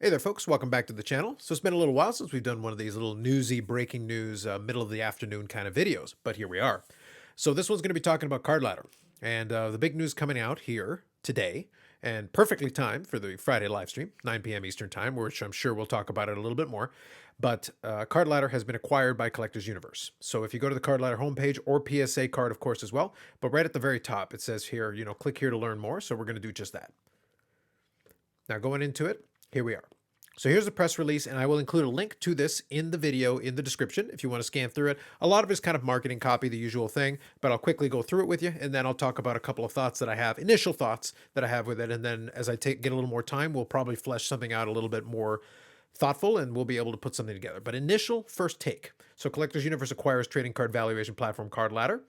Hey there, folks. Welcome back to the channel. So it's been a little while since we've done one of these little newsy breaking news, middle of the afternoon kind of videos, but here we are. So this one's going to be talking about card ladder. And the big news coming out here today, and perfectly timed for the Friday live stream, 9 p.m. Eastern Time, which I'm sure we'll talk about it a little bit more. But Card Ladder has been acquired by Collectors Universe. So if you go to the Card Ladder homepage, or PSA card, of course, as well, but right at the very top, it says here, click here to learn more. So we're going to do just that. Now going into it, here we are. So here's the press release, and I will include a link to this in the video in the description if you want to scan through it. A lot of it's kind of marketing copy, the usual thing, but I'll quickly go through it with you, and then I'll talk about a couple of thoughts that I have, initial thoughts that I have with it, and then as I get a little more time, we'll probably flesh something out a little bit more thoughtful, and we'll be able to put something together. But initial first take. So Collectors Universe acquires trading card valuation platform Card Ladder.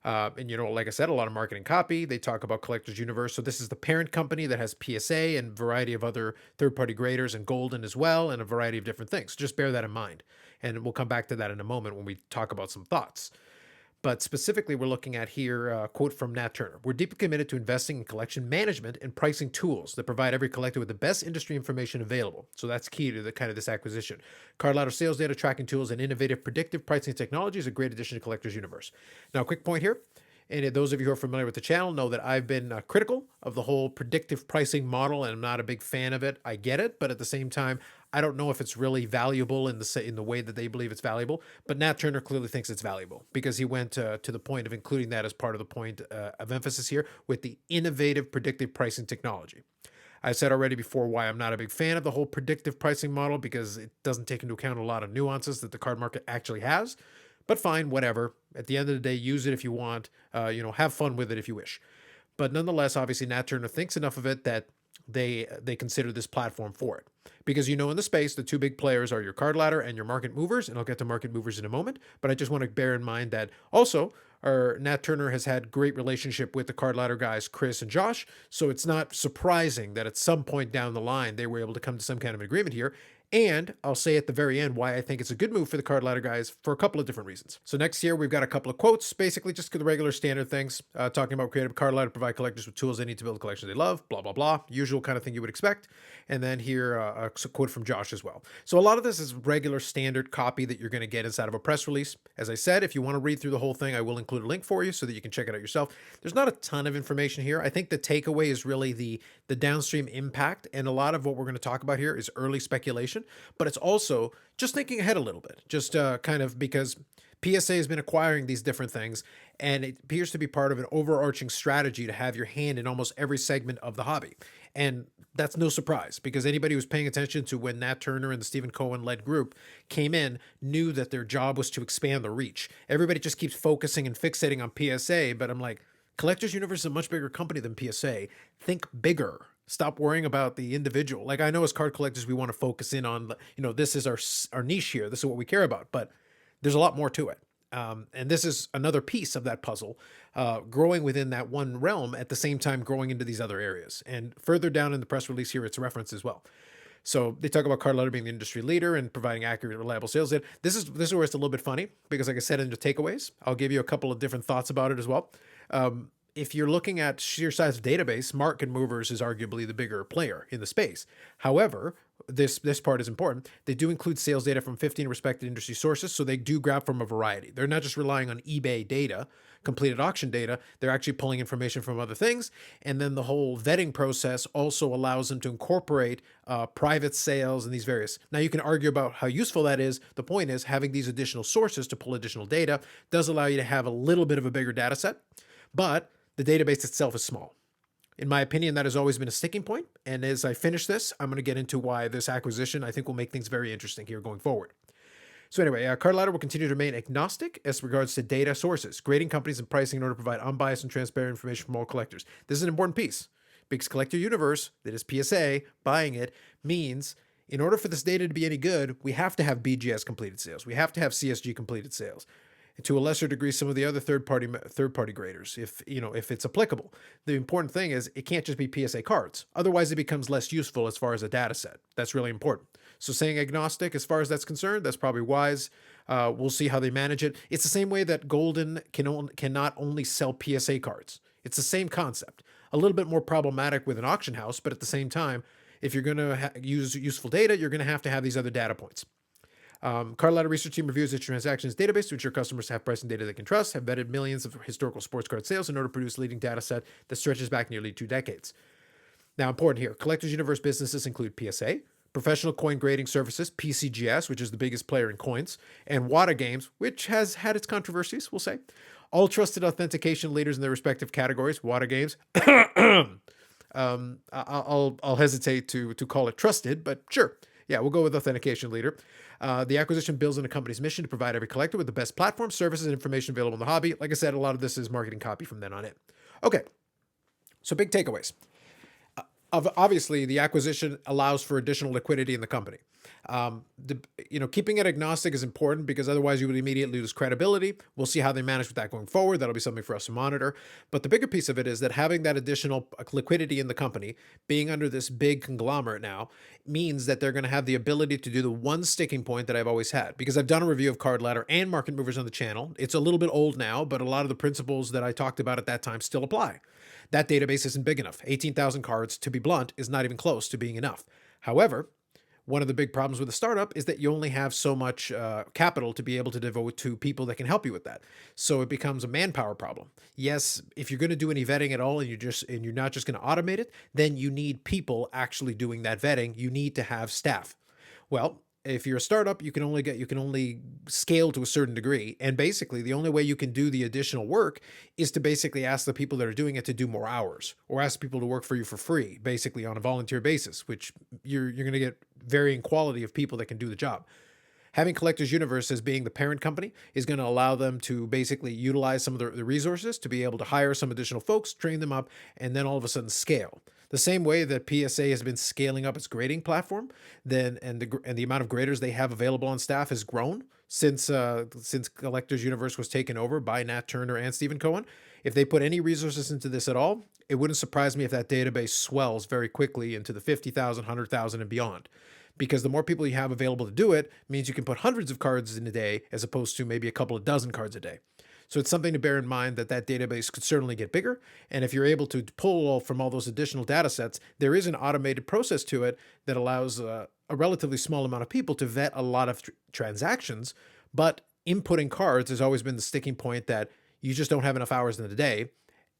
And like I said, a lot of marketing copy. They talk about Collectors Universe. So this is the parent company that has PSA and a variety of other third-party graders and Golden as well, and a variety of different things. Just bear that in mind. And we'll come back to that in a moment when we talk about some thoughts. But specifically, we're looking at here a quote from Nat Turner. We're deeply committed to investing in collection management and pricing tools that provide every collector with the best industry information available. So that's key to the kind of this acquisition. Card ladder sales data tracking tools and innovative predictive pricing technology is a great addition to Collectors Universe. Now, a quick point here. And those of you who are familiar with the channel know that I've been critical of the whole predictive pricing model, and I'm not a big fan of it. I get it, but at the same time, I don't know if it's really valuable in the way that they believe it's valuable. But Nat Turner clearly thinks it's valuable because he went to the point of including that as part of the point of emphasis here with the innovative predictive pricing technology. I said already before why I'm not a big fan of the whole predictive pricing model because it doesn't take into account a lot of nuances that the card market actually has. But fine, whatever. At the end of the day, use it if you want. Have fun with it if you wish. But nonetheless, obviously, Nat Turner thinks enough of it that they consider this platform for it. Because in the space, the two big players are your card ladder and your market movers, and I'll get to market movers in a moment. But I just want to bear in mind that also our Nat Turner has had great relationship with the card ladder guys, Chris and Josh. So it's not surprising that at some point down the line, they were able to come to some kind of agreement here. And I'll say at the very end why I think it's a good move for the card ladder guys for a couple of different reasons. So next here, we've got a couple of quotes, basically just the regular standard things, talking about creative card ladder provide collectors with tools they need to build a collection they love, blah, blah, blah, usual kind of thing you would expect. And then here, a quote from Josh as well. So a lot of this is regular standard copy that you're going to get inside of a press release. As I said, if you want to read through the whole thing, I will include a link for you so that you can check it out yourself. There's not a ton of information here. I think the takeaway is really the downstream impact. And a lot of what we're going to talk about here is early speculation, but it's also just thinking ahead a little bit, just kind of because PSA has been acquiring these different things, and it appears to be part of an overarching strategy to have your hand in almost every segment of the hobby. And that's no surprise because anybody who's paying attention to when Nat Turner and the Stephen Cohen-led group came in knew that their job was to expand the reach. Everybody just keeps focusing and fixating on PSA, but I'm like, Collectors Universe is a much bigger company than PSA. Think bigger. Stop worrying about the individual. Like I know as card collectors, we want to focus in on, this is our niche here. This is what we care about, but there's a lot more to it. And this is another piece of that puzzle, growing within that one realm at the same time growing into these other areas. And further down in the press release here, it's referenced as well. So they talk about Card Ladder being the industry leader and providing accurate, reliable sales data. This is where it's a little bit funny because, like I said, in the takeaways, I'll give you a couple of different thoughts about it as well. If you're looking at sheer size of database, Market Movers is arguably the bigger player in the space. However, this part is important. They do include sales data from 15 respected industry sources, so they do grab from a variety. They're not just relying on eBay data, completed auction data. They're actually pulling information from other things. And then the whole vetting process also allows them to incorporate private sales and these various. Now, you can argue about how useful that is. The point is having these additional sources to pull additional data does allow you to have a little bit of a bigger data set, but the database itself is small. In my opinion, that has always been a sticking point. And as I finish this, I'm going to get into why this acquisition, I think, will make things very interesting here going forward. So anyway, Card Ladder will continue to remain agnostic as regards to data sources, grading companies and pricing in order to provide unbiased and transparent information from all collectors. This is an important piece because Collector Universe, that is PSA, buying it means in order for this data to be any good, we have to have BGS completed sales. We have to have CSG completed sales. And to a lesser degree, some of the other third-party graders, if it's applicable. The important thing is it can't just be PSA cards. Otherwise, it becomes less useful as far as a data set. That's really important. So saying agnostic as far as that's concerned, that's probably wise. We'll see how they manage it. It's the same way that Golden cannot only sell PSA cards. It's the same concept. A little bit more problematic with an auction house, but at the same time, if you're going to use useful data, you're going to have these other data points. Card Ladder research team reviews its transactions database to ensure customers have pricing data they can trust, have vetted millions of historical sports card sales in order to produce a leading data set that stretches back nearly 2 decades. Now, important here, Collectors Universe businesses include PSA, Professional Coin Grading Services, PCGS, which is the biggest player in coins, and Wada Games, which has had its controversies, we'll say. All trusted authentication leaders in their respective categories. Wada Games. I'll hesitate to call it trusted, but sure. Yeah, we'll go with authentication leader. The acquisition builds on a company's mission to provide every collector with the best platform, services, and information available in the hobby. Like I said, a lot of this is marketing copy from then on in. Okay, so big takeaways. Obviously, the acquisition allows for additional liquidity in the company. Keeping it agnostic is important because otherwise you would immediately lose credibility. We'll see how they manage with that going forward. That'll be something for us to monitor. But the bigger piece of it is that having that additional liquidity in the company, being under this big conglomerate now, means that they're going to have the ability to do the one sticking point that I've always had. Because I've done a review of Card Ladder and Market Movers on the channel. It's a little bit old now, but a lot of the principles that I talked about at that time still apply. That database isn't big enough. 18,000 cards, to be blunt, is not even close to being enough. However, one of the big problems with a startup is that you only have so much capital to be able to devote to people that can help you with that. So it becomes a manpower problem. Yes, if you're going to do any vetting at all and you're not just going to automate it, then you need people actually doing that vetting. You need to have staff. Well, if you're a startup, you can only scale to a certain degree. And basically the only way you can do the additional work is to basically ask the people that are doing it to do more hours, or ask people to work for you for free, basically on a volunteer basis, which you're going to get varying quality of people that can do the job. Having Collectors Universe as being the parent company is going to allow them to basically utilize some of the resources to be able to hire some additional folks, train them up, and then all of a sudden scale. The same way that PSA has been scaling up its grading platform, and the amount of graders they have available on staff has grown since Collectors Universe was taken over by Nat Turner and Stephen Cohen. If they put any resources into this at all, it wouldn't surprise me if that database swells very quickly into the 50,000, 100,000 and beyond. Because the more people you have available to do it means you can put hundreds of cards in a day as opposed to maybe a couple of dozen cards a day. So it's something to bear in mind that database could certainly get bigger. And if you're able to pull from all those additional data sets, there is an automated process to it that allows a relatively small amount of people to vet a lot of transactions. But inputting cards has always been the sticking point that you just don't have enough hours in the day.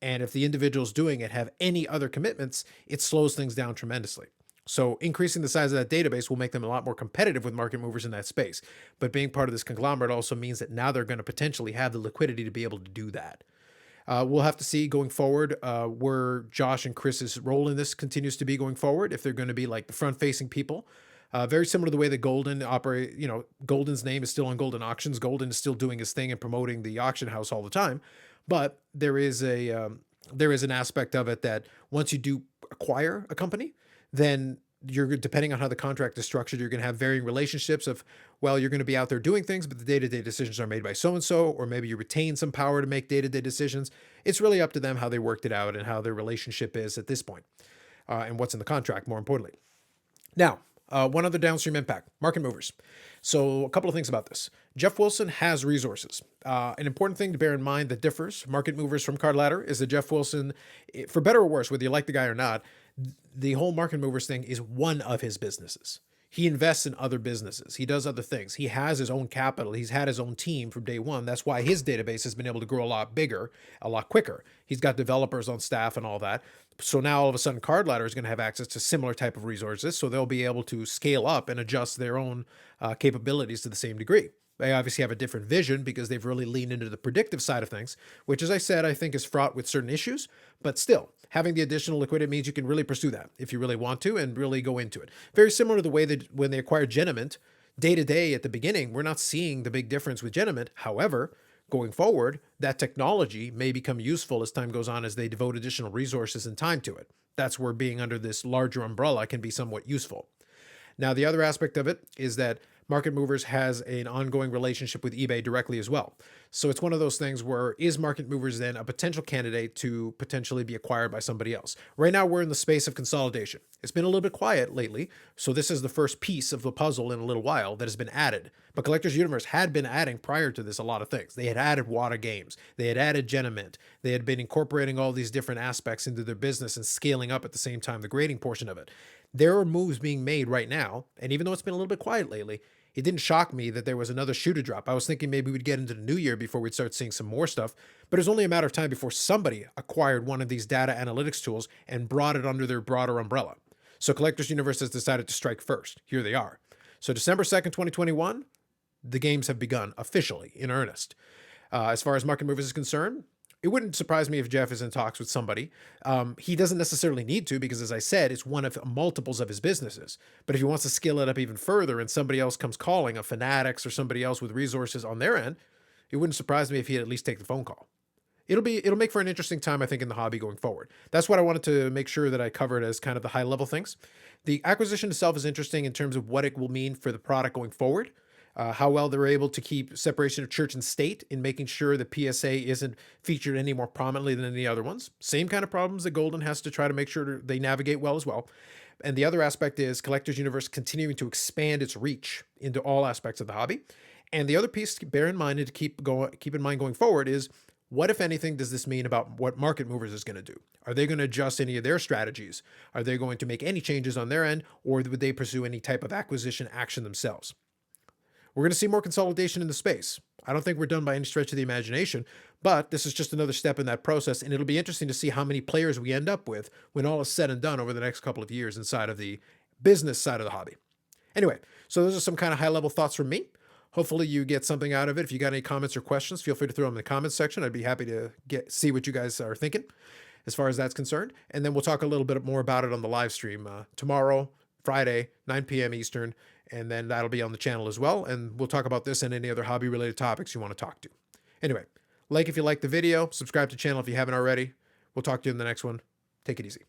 And if the individuals doing it have any other commitments, it slows things down tremendously. So increasing the size of that database will make them a lot more competitive with market movers in that space. But being part of this conglomerate also means that now they're going to potentially have the liquidity to be able to do that. We'll have to see going forward where Josh and Chris's role in this continues to be going forward, if they're going to be like the front-facing people. Very similar to the way that Golden operate. Golden's name is still on Golden Auctions. Golden is still doing his thing and promoting the auction house all the time. But there is an aspect of it that once you do acquire a company, then you're, depending on how the contract is structured, you're going to have varying relationships of, well, you're going to be out there doing things, but the day-to-day decisions are made by so-and-so, or maybe you retain some power to make day-to-day decisions. It's really up to them how they worked it out and how their relationship is at this point, and what's in the contract, more importantly. Now, one other downstream impact, market movers. So a couple of things about this. Jeff Wilson has resources. An important thing to bear in mind that differs market movers from Card Ladder is that Jeff Wilson, for better or worse, whether you like the guy or not, the whole market movers thing is one of his businesses. He invests in other businesses. He does other things. He has his own capital. He's had his own team from day one. That's why his database has been able to grow a lot bigger, a lot quicker. He's got developers on staff and all that. So now all of a sudden Card Ladder is going to have access to similar type of resources. So they'll be able to scale up and adjust their own capabilities to the same degree. They obviously have a different vision because they've really leaned into the predictive side of things, which, as I said, I think is fraught with certain issues. But still, having the additional liquidity means you can really pursue that if you really want to and really go into it. Very similar to the way that when they acquired Genament, day to day at the beginning, we're not seeing the big difference with Genament. However, going forward, that technology may become useful as time goes on as they devote additional resources and time to it. That's where being under this larger umbrella can be somewhat useful. Now, the other aspect of it is that Market Movers has an ongoing relationship with eBay directly as well. So it's one of those things where is Market Movers then a potential candidate to potentially be acquired by somebody else? Right now, we're in the space of consolidation. It's been a little bit quiet lately, so this is the first piece of the puzzle in a little while that has been added. But Collectors Universe had been adding prior to this a lot of things. They had added Wada Games. They had added Genament. They had been incorporating all these different aspects into their business and scaling up at the same time the grading portion of it. There are moves being made right now, and even though it's been a little bit quiet lately, it didn't shock me that there was another shoe to drop. I was thinking maybe we'd get into the new year before we'd start seeing some more stuff, but it was only a matter of time before somebody acquired one of these data analytics tools and brought it under their broader umbrella. So Collectors Universe has decided to strike first. Here they are. So December 2nd, 2021, the games have begun officially in earnest. As far as market movers is concerned, it wouldn't surprise me if Jeff is in talks with somebody. He doesn't necessarily need to because, as I said, it's one of multiples of his businesses. But if he wants to scale it up even further and somebody else comes calling, a Fanatics or somebody else with resources on their end, it wouldn't surprise me if he'd at least take the phone call. It'll make for an interesting time, I think, in the hobby going forward. That's what I wanted to make sure that I covered as kind of the high level things. The acquisition itself is interesting in terms of what it will mean for the product going forward. How well they're able to keep separation of church and state in making sure that PSA isn't featured any more prominently than any other ones. Same kind of problems that Golden has to try to make sure they navigate well as well. And the other aspect is Collectors Universe continuing to expand its reach into all aspects of the hobby. And the other piece to bear in mind and to keep in mind going forward is, what, if anything, does this mean about what Market Movers is going to do? Are they going to adjust any of their strategies? Are they going to make any changes on their end, or would they pursue any type of acquisition action themselves? We're going to see more consolidation in the space. I don't think we're done by any stretch of the imagination, but this is just another step in that process, and it'll be interesting to see how many players we end up with when all is said and done over the next couple of years inside of the business side of the hobby. Anyway, so those are some kind of high-level thoughts from me. Hopefully you get something out of it. If you got any comments or questions, feel free to throw them in the comments section. I'd be happy to see what you guys are thinking as far as that's concerned. And then we'll talk a little bit more about it on the live stream tomorrow, Friday, 9 p.m. Eastern, and then that'll be on the channel as well. And we'll talk about this and any other hobby-related topics you want to talk to. Anyway, like if you like the video, subscribe to the channel if you haven't already. We'll talk to you in the next one. Take it easy.